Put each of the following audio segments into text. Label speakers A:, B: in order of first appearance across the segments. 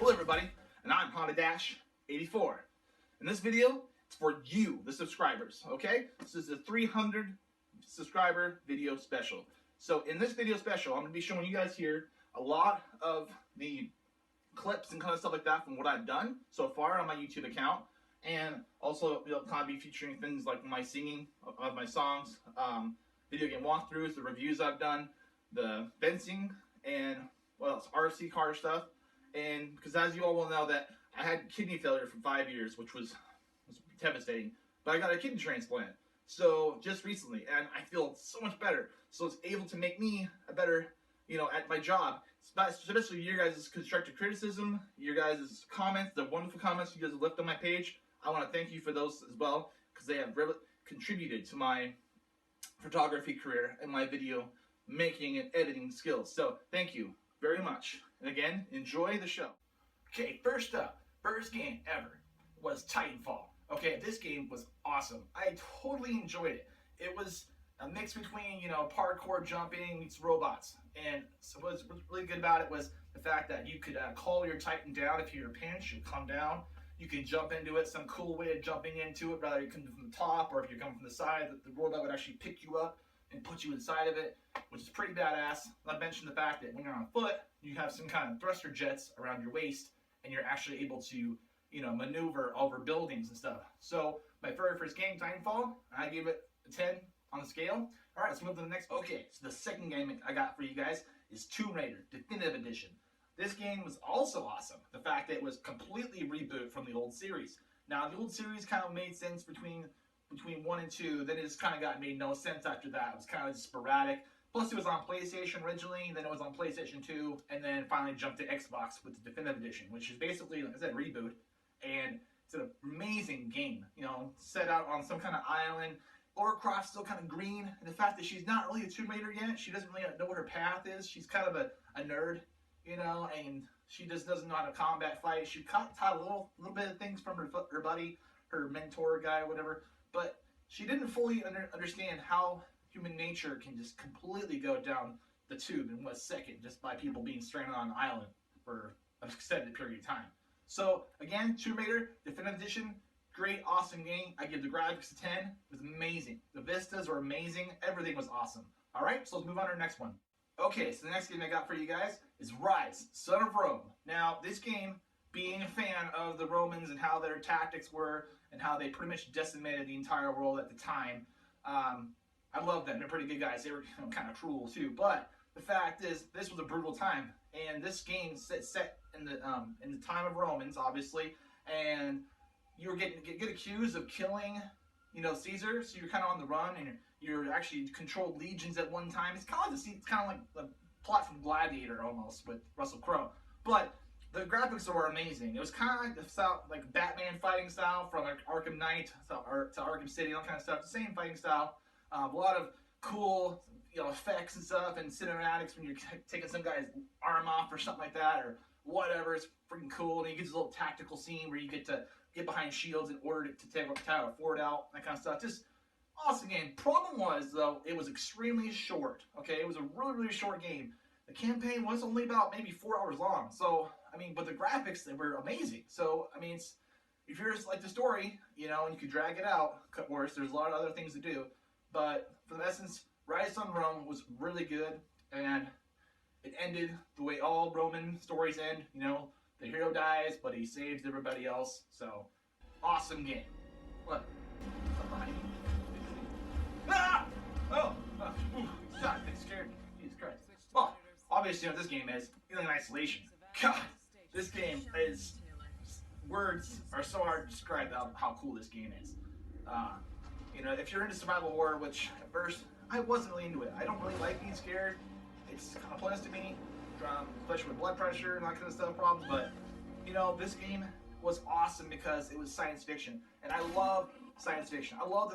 A: Hello everybody, and I'm Honda-84. In this video, it's for you, the subscribers, okay? This is a 300 subscriber video special. So in this video special, I'm going to be showing you guys here a lot of the clips and kind of stuff like that from what I've done so far on my YouTube account. And also, it'll kind of be featuring things like my singing of my songs, video game walkthroughs, the reviews I've done, the fencing, and what else, RC car stuff. And because as you all will know that I had kidney failure for 5 years, which was devastating, but I got a kidney transplant. So just recently, and I feel so much better. So it's able to make me a better, at my job. Especially your guys' constructive criticism, your guys' comments, the wonderful comments you guys have left on my page. I want to thank you for those as well, because they have really contributed to my photography career and my video making and editing skills. So thank you very much. And again, enjoy the show. Okay, first up, first game ever was Titanfall. Okay, this game was awesome. I totally enjoyed it. It was a mix between, parkour jumping meets robots. And so what's really good about it was the fact that you could call your Titan down if you're pinched, you'll come down. You can jump into it, some cool way of jumping into it, whether you come from the top or if you're coming from the side, the robot would actually pick you up and put you inside of it, which is pretty badass. I mentioned the fact that when you're on foot, you have some kind of thruster jets around your waist, and you're actually able to, maneuver over buildings and stuff. So my very first game, Titanfall, I gave it a 10 on the scale. All right, let's move to the next. Okay, so the second game I got for you guys is Tomb Raider Definitive Edition. This game was also awesome. The fact that it was completely reboot from the old series. Now, the old series kind of made sense between 1 and 2, then it just kind of made no sense after that. It was kind of just sporadic. Plus, it was on PlayStation originally, then it was on PlayStation 2, and then finally jumped to Xbox with the Definitive Edition, which is basically, like I said, reboot. And it's an amazing game, set out on some kind of island. Lara Croft's still kind of green, and the fact that she's not really a Tomb Raider yet, she doesn't really know what her path is. She's kind of a nerd, and she just doesn't know how to combat fight. She taught a little bit of things from her buddy, her mentor guy, or whatever, but she didn't fully understand how human nature can just completely go down the tube in 1 second just by people being stranded on an island for an extended period of time. So again, Tomb Raider Definitive Edition, great, awesome game. I give the graphics a 10. It was amazing. The vistas were amazing. Everything was awesome. All right, so let's move on to our next one. Okay, so the next game I got for you guys is Rise, Son of Rome. Now, this game, being a fan of the Romans and how their tactics were and how they pretty much decimated the entire world at the time, I love them. They're pretty good guys. They were kind of cruel too, but the fact is, this was a brutal time, and this game set in the time of Romans, obviously, and you were get accused of killing, Caesar. So you're kind of on the run, and you're actually controlled legions at one time. It's kind of like the plot from Gladiator almost with Russell Crowe, but the graphics were amazing. It was kind of like the style, like Batman fighting style from Arkham Knight to Arkham City, all kind of stuff. The same fighting style. A lot of cool, effects and stuff and cinematics when you're taking some guy's arm off or something like that or whatever. It's freaking cool. And you get this little tactical scene where you get to get behind shields in order to take a fort out, that kind of stuff. Just awesome game. Problem was, though, it was extremely short. Okay, it was a really, really short game. The campaign was only about maybe 4 hours long. So, but the graphics, they were amazing. So, if you're just like the story, and you could drag it out, of course, there's a lot of other things to do. But for the essence, Rise on Rome was really good, and it ended the way all Roman stories end. The hero dies, but he saves everybody else. So, awesome game. What? Behind me? Ah! Oh! Ooh, God, that scared me. Jesus Christ. Well, obviously, what this game is, Alien Isolation. God, this game is... Words are so hard to describe how cool this game is. If you're into survival horror, which at first I wasn't really into it. I don't really like being scared. It's kind of pointless to me, especially with blood pressure and that kind of stuff problems. But this game was awesome because it was science fiction, and I love science fiction. I love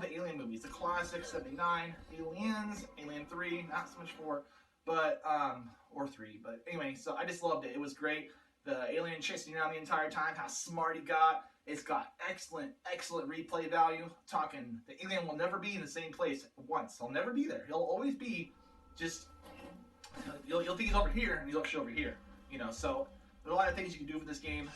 A: the Alien movies, the classic '79 Aliens, Alien 3, not so much 4, but or 3. But anyway, so I just loved it. It was great. The alien chasing you down the entire time, how smart he got. It's got excellent replay value. Talking, the alien will never be in the same place once. He'll never be there. He'll always be just, you'll think he's over here, and he's actually over here. So There's a lot of things you can do for this game.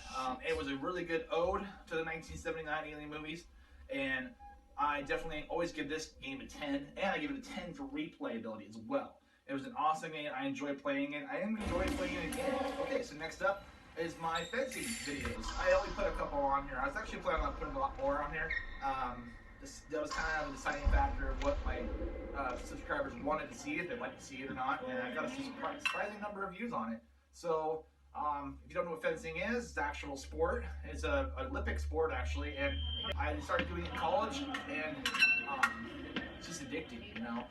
A: It was a really good ode to the 1979 Alien movies, and I definitely always give this game a 10, and I give it a 10 for replayability as well. It was an awesome game. I enjoyed playing it. I am enjoying playing it again. Okay, so next up is my fencing videos. I only put a couple on here. I was actually planning on putting a lot more on here. That was kind of a deciding factor of what my subscribers wanted to see, if they liked to see it or not, and I got a surprising number of views on it. So, if you don't know what fencing is, it's an actual sport. It's an Olympic sport, actually, and I started doing it in college, and it's just addicting, you know?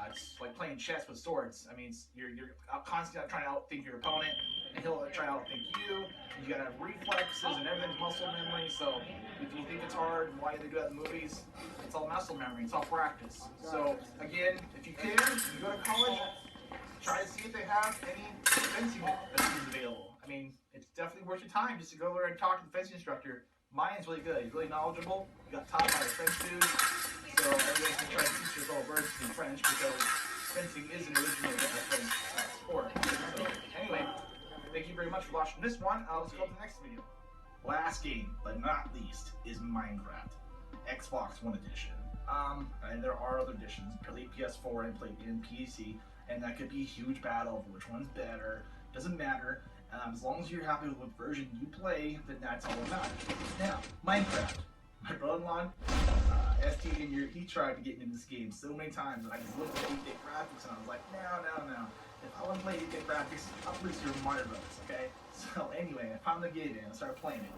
A: It's like playing chess with swords. I mean, you're constantly trying to outthink your opponent, and he'll try to outthink you. You gotta have reflexes, and everything's muscle memory. So if you think it's hard, why they do that in movies? It's all muscle memory. It's all practice. So again, if you can, if you go to college, try to see if they have any fencing lessons available. I mean, it's definitely worth your time just to go there and talk to the fencing instructor. Mine's really good. He's really knowledgeable. He got taught by a French dude. So everybody can try to teach your little birds in French, because fencing is an original French sport. So anyway, thank you very much for watching this one. Let's go to the next video. Last game, but not least, is Minecraft, Xbox One edition. And there are other editions. Played PS4 and played in PC, and that could be a huge battle over which one's better. Doesn't matter. As long as you're happy with what version you play, then that's all that matters. Now, Minecraft. My brother-in-law, ST, he tried to get into this game so many times, and I just looked at 8-bit graphics, and I was like, no. If I want to play 8-bit graphics, I'll play Super Mario Bros., okay? So anyway, I finally get it, and I started playing it.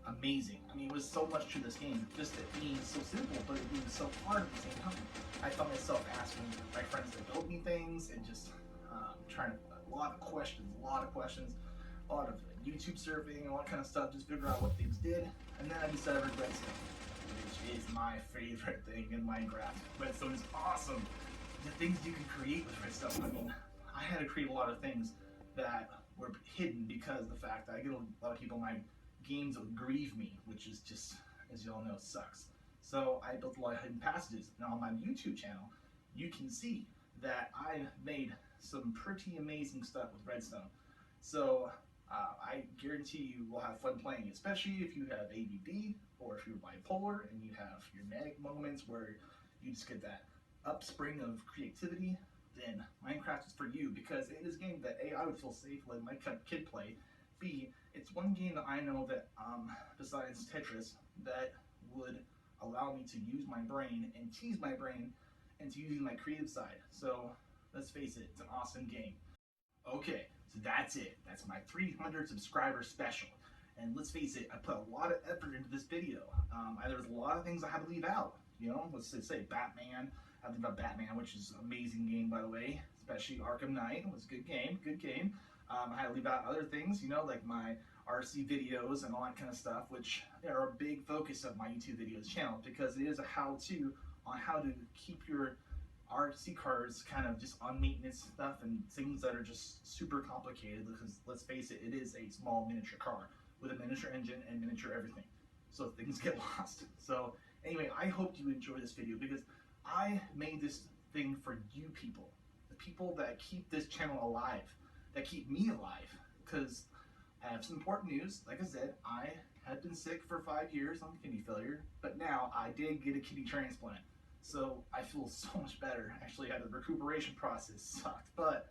A: Amazing. I mean, it was so much to this game, just it being so simple, but it being so hard at the same time. I found myself asking my friends to build me things, and just trying to, a lot of questions, a lot of YouTube surfing and all that kind of stuff, just figure out what things did. And then I discovered Redstone, which is my favorite thing in Minecraft. Redstone is awesome. The things you can create with Redstone. I mean, I had to create a lot of things that were hidden because of the fact that I get a lot of people in my games that would grieve me, which is just, as you all know, sucks. So I built a lot of hidden passages. Now on my YouTube channel, you can see that I made some pretty amazing stuff with Redstone. So I guarantee you will have fun playing, especially if you have ADD, or if you're bipolar and you have your manic moments where you just get that upspring of creativity. Then Minecraft is for you, because it is a game that A, I would feel safe letting my kid play. B, it's one game that I know that besides Tetris, that would allow me to use my brain and tease my brain into using my creative side. So let's face it, it's an awesome game. Okay, so that's it. That's my 300 subscriber special. And let's face it, I put a lot of effort into this video. There was a lot of things I had to leave out. You know, let's say Batman. I had to leave out Batman, which is an amazing game, by the way. Especially Arkham Knight. It was a good game, good game. I had to leave out other things, you know, like my RC videos and all that kind of stuff, which are a big focus of my YouTube videos channel, because it is a how-to on how to keep your RC cars kind of just on maintenance stuff and things that are just super complicated, because let's face it, it is a small miniature car with a miniature engine and miniature everything, so things get lost. So anyway, I hope you enjoy this video, because I made this thing for you people, the people that keep this channel alive, that keep me alive. Because I have some important news. Like I said, I had been sick for 5 years on kidney failure, but now I did get a kidney transplant. So I feel so much better. Actually, the recuperation process sucked, but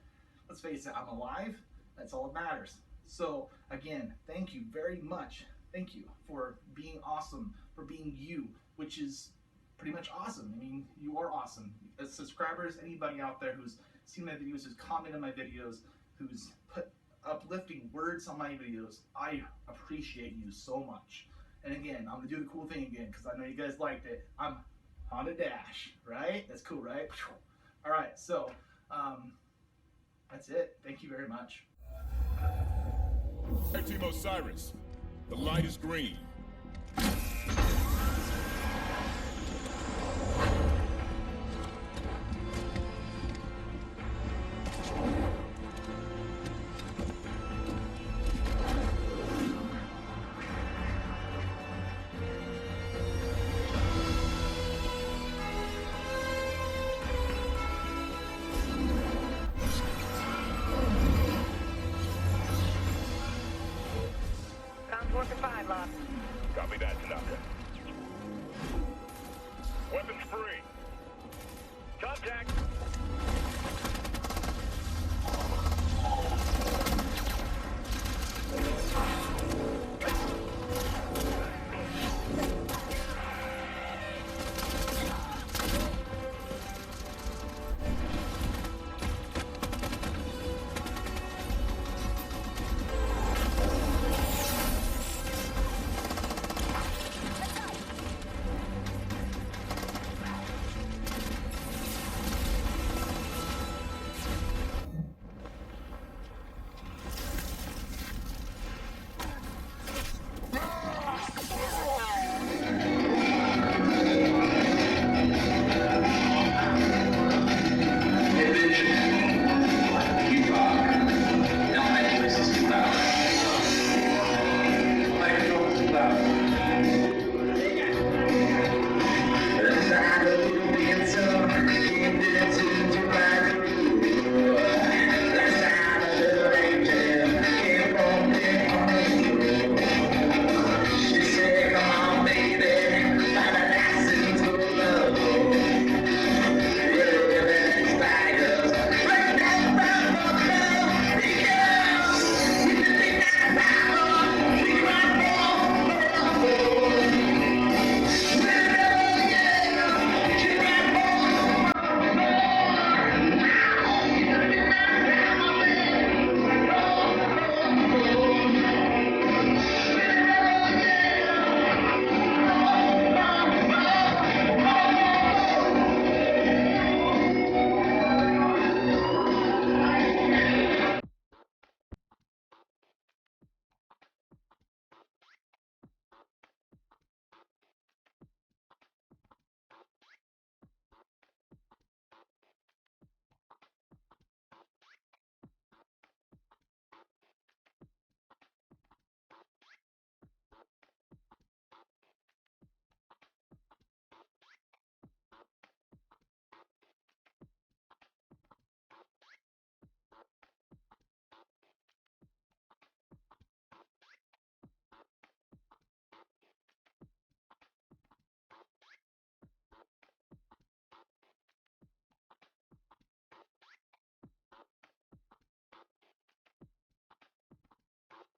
A: let's face it, I'm alive. That's all that matters. So again, thank you very much. Thank you for being awesome, for being you, which is pretty much awesome. I mean, you are awesome. As subscribers, anybody out there who's seen my videos, who's commented on my videos, who's put uplifting words on my videos, I appreciate you so much. And again, I'm gonna do the cool thing again, because I know you guys liked it. I'm on a dash, right? That's cool, right? All right, so that's it. Thank you very much.
B: Team Osiris, the light is green.